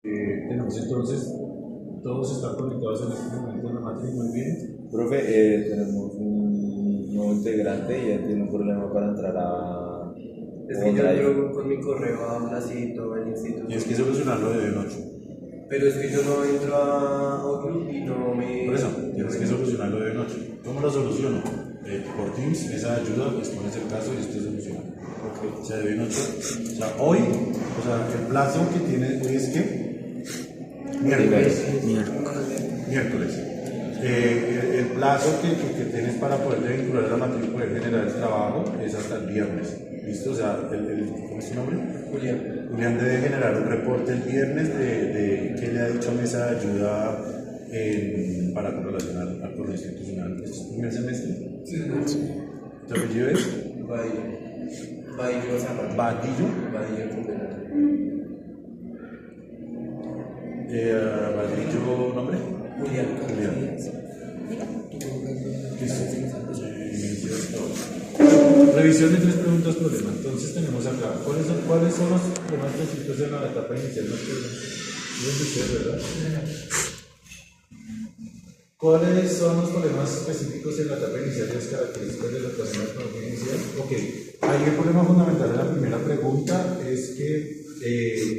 Tenemos entonces, todos están conectados en este momento en la matriz, muy bien. Profe, tenemos un nuevo integrante y él tiene un problema para entrar a Es que yo OneDrive. entro con mi correo a Blasito, al instituto. Tienes que solucionarlo de noche. Pero es que yo no entro a Outlook y no me. Por eso, tienes que solucionarlo de noche. ¿Cómo lo soluciono? Por Teams, esa ayuda, expones el caso y esto se soluciona. O sea, de noche. O sea, hoy, o sea, el plazo que tiene hoy es que miércoles. El plazo que tienes para poder vincular a la matriz y poder generar el trabajo es hasta el viernes. ¿Listo? O sea, ¿cómo es su nombre? Julián. Julián debe generar un reporte el viernes de qué le ha dicho Mesa de Ayuda para con relación al correo institucional. ¿Este es tu primer semestre? Sí. ¿Tu apellido es? Badillo Zapata. Badillo. Badillo Cumberland. Badillo, ¿nombre? Julián. Julián. Revisión de 3 preguntas problema. Entonces tenemos acá, ¿cuáles son los problemas específicos en la etapa inicial? ¿Verdad? ¿Cuáles son los problemas específicos en la etapa inicial y las características de la ecuación de la inicial? Ok, ahí el problema fundamental de la primera pregunta es que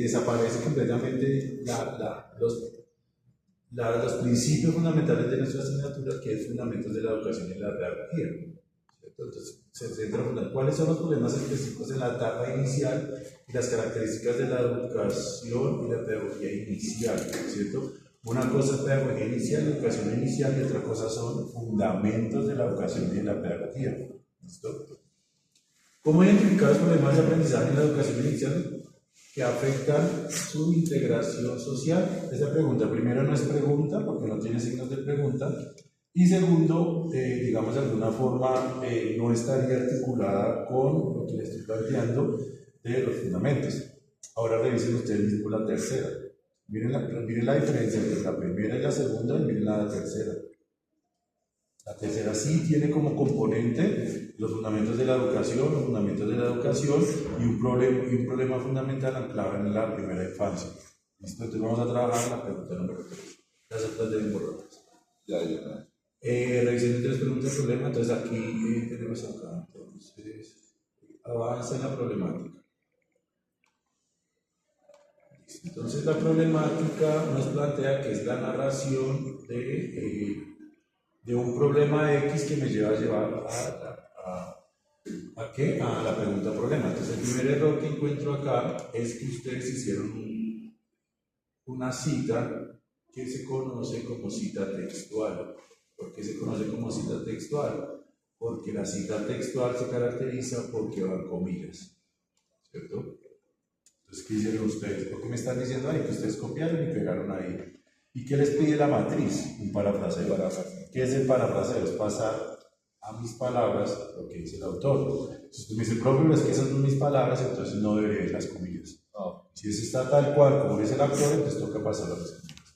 desaparece completamente los principios fundamentales de nuestra asignatura, que es fundamentos de la educación y la pedagogía. Entonces, se centra en cuáles son los problemas específicos en la etapa inicial y las características de la educación y la pedagogía inicial, ¿cierto? Una cosa es pedagogía inicial, educación inicial, y otra cosa son fundamentos de la educación y de la pedagogía. ¿Listo? ¿Cómo identificar los problemas de aprendizaje en la educación inicial que afectan su integración social? Esa pregunta, primero, no es pregunta porque no tiene signos de pregunta. Y segundo, digamos de alguna forma, no estaría articulada con lo que le estoy planteando de los fundamentos. Ahora revisen ustedes mismos la tercera. Miren la diferencia entre la primera y la segunda, y miren la tercera. La tercera sí tiene como componente los fundamentos de la educación, y un problema fundamental anclado en la primera infancia. ¿Listo? Entonces vamos a trabajar la pregunta número 3. Las otras deben borrarlas. Ya. Revisión de 3 preguntas problema. Entonces aquí tenemos acá. Entonces, avanza en la problemática. Entonces la problemática nos plantea que es la narración de un problema X que me lleva a ¿qué? A la pregunta problema. Entonces el primer error que encuentro acá es que ustedes hicieron una cita que se conoce como cita textual. ¿Por qué se conoce como cita textual? Porque la cita textual se caracteriza porque van comillas, ¿cierto? Entonces, ¿qué hicieron ustedes? ¿Por qué me están diciendo ahí que ustedes copiaron y pegaron ahí? ¿Y qué les pide la matriz? Un parafraseo. ¿Qué es el parafraseo? Es pasar a mis palabras lo que dice el autor. Entonces tú me dices, profe, es que esas son mis palabras, entonces no debería ir las comillas. No. Si eso está tal cual como dice el autor, entonces toca pasar a las comillas.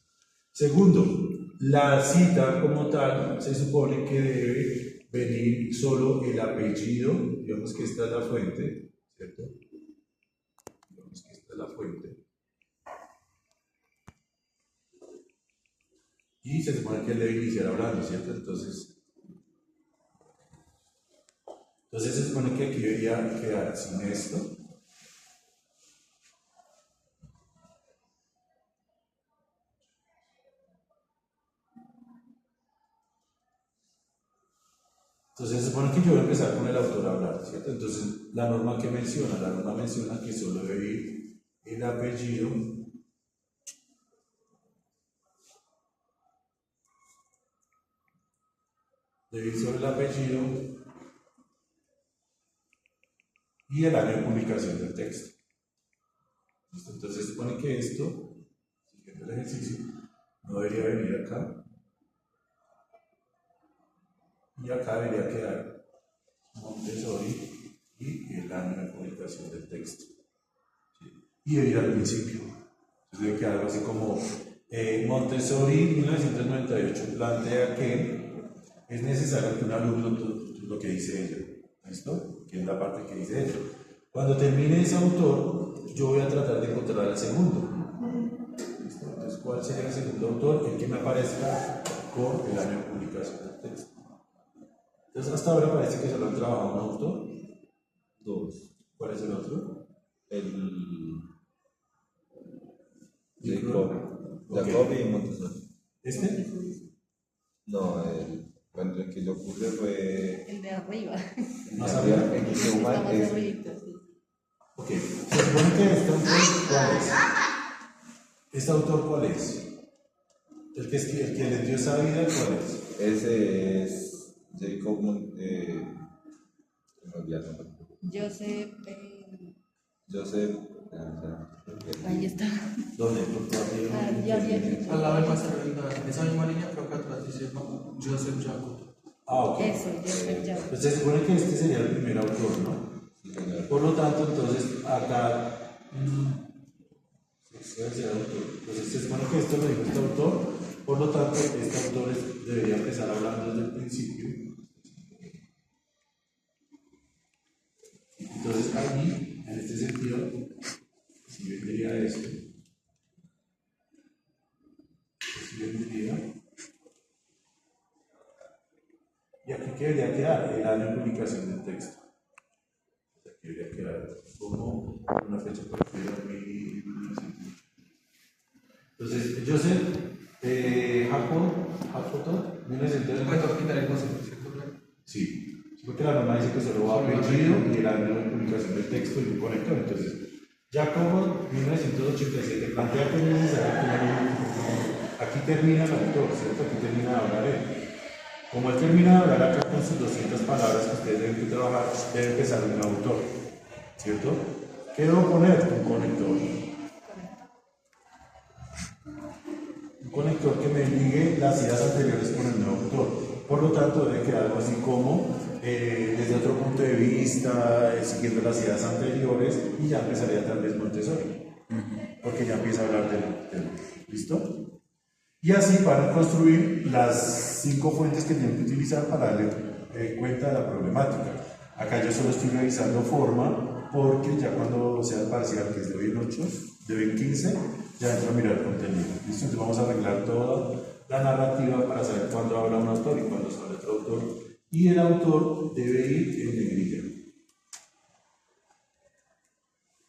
Segundo, la cita como tal se supone que debe venir solo el apellido, digamos que esta es la fuente, ¿cierto? Digamos que esta es la fuente. Y se supone que él debe iniciar hablando, ¿cierto? Entonces se supone que aquí debería quedar sin esto. Entonces se supone que yo voy a empezar con el autor a hablar, ¿cierto? Entonces la norma menciona que solo debe ir el apellido y el año de publicación del texto. ¿Listo? Entonces se supone que esto, siguiendo el ejercicio, no debería venir acá. Y acá debería quedar Montessori y el año de publicación del texto. ¿Sí? Y debe ir al principio. Entonces debe quedar algo así como Montessori 1998 plantea que es necesario que un alumno, lo que dice ella, ¿listo? Que es la parte que dice ella. Cuando termine ese autor, yo voy a tratar de encontrar al segundo. ¿cuál sería el segundo autor? El que me aparezca con el año de publicación del texto. Entonces, hasta ahora parece que solo han trabajado un autor. Dos. ¿Cuál es el otro? El Libro. Jacob y Montessori. ¿Este? No, bueno, el que yo puse fue. El de arriba. ¿Más arriba? El que Está igual más es. arribita, sí. Ok. Se supone que este autor, ¿cuál es? ¿Este autor cuál es? El que le dio esa vida, ¿cuál es? Ese es Jacob. Me olvidé el nombre. Joseph. Joseph. Ahí está. ¿Dónde? Por favor. Ya había dicho. Al lado del máster, en esa misma línea, creo que atrás dice Joseph Jacob. Ah, ok. Eso, Joseph Jacob. Pues se supone que este sería el primer autor, ¿no? Sí, señor. Por lo tanto, entonces, acá. Sí, debe ser autor. Entonces, se supone que esto lo dijo este autor. Por lo tanto, este autor debería empezar hablando desde el principio. Entonces, allí, en este sentido, si vendría esto. Si vendría. Y aquí que debería quedar el año de publicación del texto. Aquí debería quedar como una fecha preferida. Entonces, Joseph Jacob, 1900. ¿Puedo quitar el concepto, cierto? Sí, porque la norma dice que solo va apellido y el año de publicación del texto y un conector. Entonces, Jacobo, 1987, plantea que es necesario que aquí termina el autor, ¿cierto? Aquí termina de hablar él. Como él termina de hablar acá con sus 200 palabras que ustedes deben que trabajar, debe empezar un autor, ¿cierto? ¿Qué debo poner? Un conector. Un conector que me ligue las ideas anteriores con el nuevo autor. Por lo tanto, debe quedar algo así como desde otro punto de vista, siguiendo las ideas anteriores, y ya empezaría tal vez Montessori, porque ya empieza a hablar del ¿listo? Y así van a construir las 5 fuentes que tienen que utilizar para darle cuenta de la problemática. Acá yo solo estoy revisando forma, porque ya cuando sea el parcial, que es de hoy en 8, de hoy en 15, ya entro a mirar el contenido. ¿Listo? Entonces vamos a arreglar toda la narrativa para saber cuándo habla un autor y cuándo habla otro autor. Y el autor debe ir en negrilla.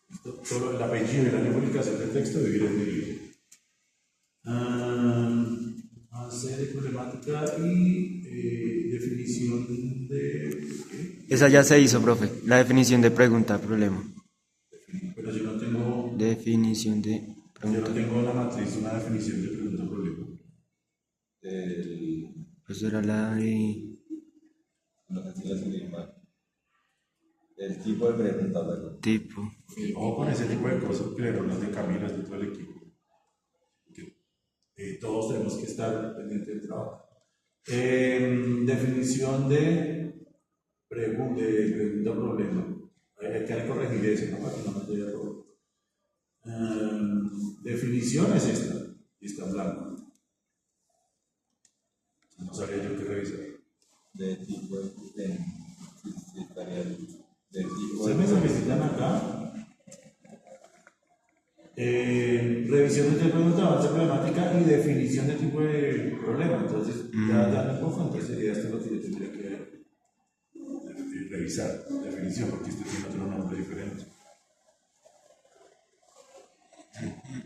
¿Listo? Solo el apellido y la año de publicación del texto debe ir en negrilla. Serie de problemática y definición de. Esa ya se hizo, profe. La definición de pregunta, problema. Pero yo no tengo. Definición de Yo pregunta. no tengo en la matriz una definición de pregunta problema. Pues era la de. No sé si lo escribí mal. El tipo de pregunta, ¿verdad? Tipo. Ojo con ese tipo de cosas, que no es de Camila, es de todo el equipo. Todos tenemos que estar pendientes del trabajo. Definición de pregunta problema. Hay que corregir eso, ¿no? Para que no nos dé error. Definición es esta, y está en blanco. No sabía yo qué revisar. De tipo de. Sí, estaría el. De tipo ¿Se me solicitan acá? Revisión de pregunta, avance problemática y definición de tipo de problema. Entonces, ya me cojo, entonces sería esto lo que yo tendría que revisar, definición, porque este tiene otro nombre diferente.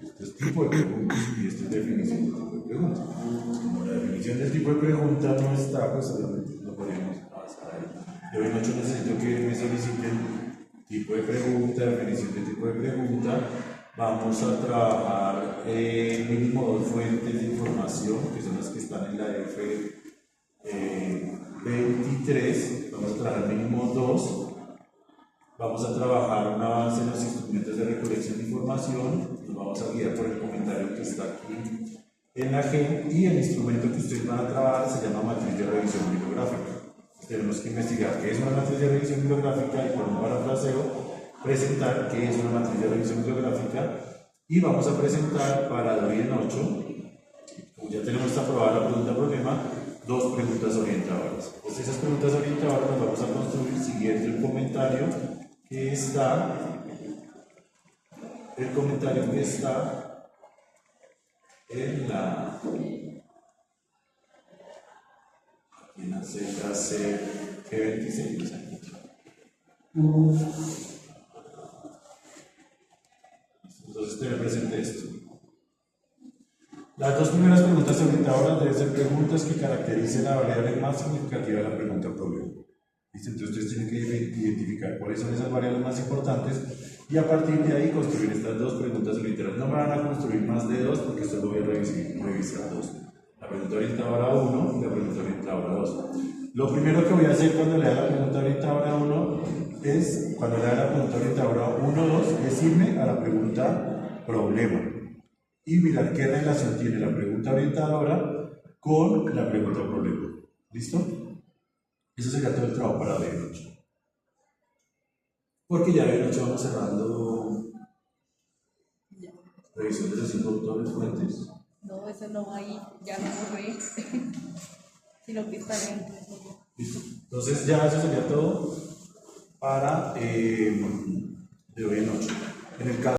Este es tipo de pregunta y este es definición de tipo de pregunta. Como la definición del tipo de pregunta no está, pues obviamente no podríamos avanzar ahí. De hoy en 8 necesito que me soliciten tipo de pregunta, definición de tipo de pregunta. Vamos a trabajar mínimo 2 fuentes de información, que son las que están en la F23. Vamos a trabajar mínimo 2. Vamos a trabajar un avance en los instrumentos de recolección de información. Nos vamos a guiar por el comentario que está aquí en la G. Y el instrumento que ustedes van a trabajar se llama matriz de revisión bibliográfica. Tenemos que investigar qué es una matriz de revisión bibliográfica y, por un parafraseo, presentar qué es una matriz de revisión bibliográfica, y vamos a presentar para el hoy en 8, como ya tenemos aprobada la pregunta problema, 2 preguntas orientadoras. Pues esas preguntas orientadoras las vamos a construir siguiendo el comentario que está en la ZC G26. Entonces tener presente esto. Las dos primeras preguntas orientadoras deben ser preguntas que caractericen la variable más significativa de la pregunta o problema. ¿Listo? Entonces ustedes tienen que identificar cuáles son esas variables más importantes y a partir de ahí construir estas dos preguntas orientadoras. No me van a construir más de dos porque solo voy a revisar dos. La pregunta orientadora 1 y la pregunta orientadora 2. Lo primero que voy a hacer cuando lea la pregunta orientadora 1 es, cuando lea la pregunta orientadora 1, 2, es irme a la pregunta problema y mirar qué relación tiene la pregunta orientadora con la pregunta problema. ¿Listo? Eso sería todo el trabajo para de noche. Porque ya de noche vamos cerrando revisión de los 5 autores fuentes. No, eso no va ahí, ya no borré. Sino que está dentro. Listo. Entonces ya eso sería todo para de hoy en noche. En el caso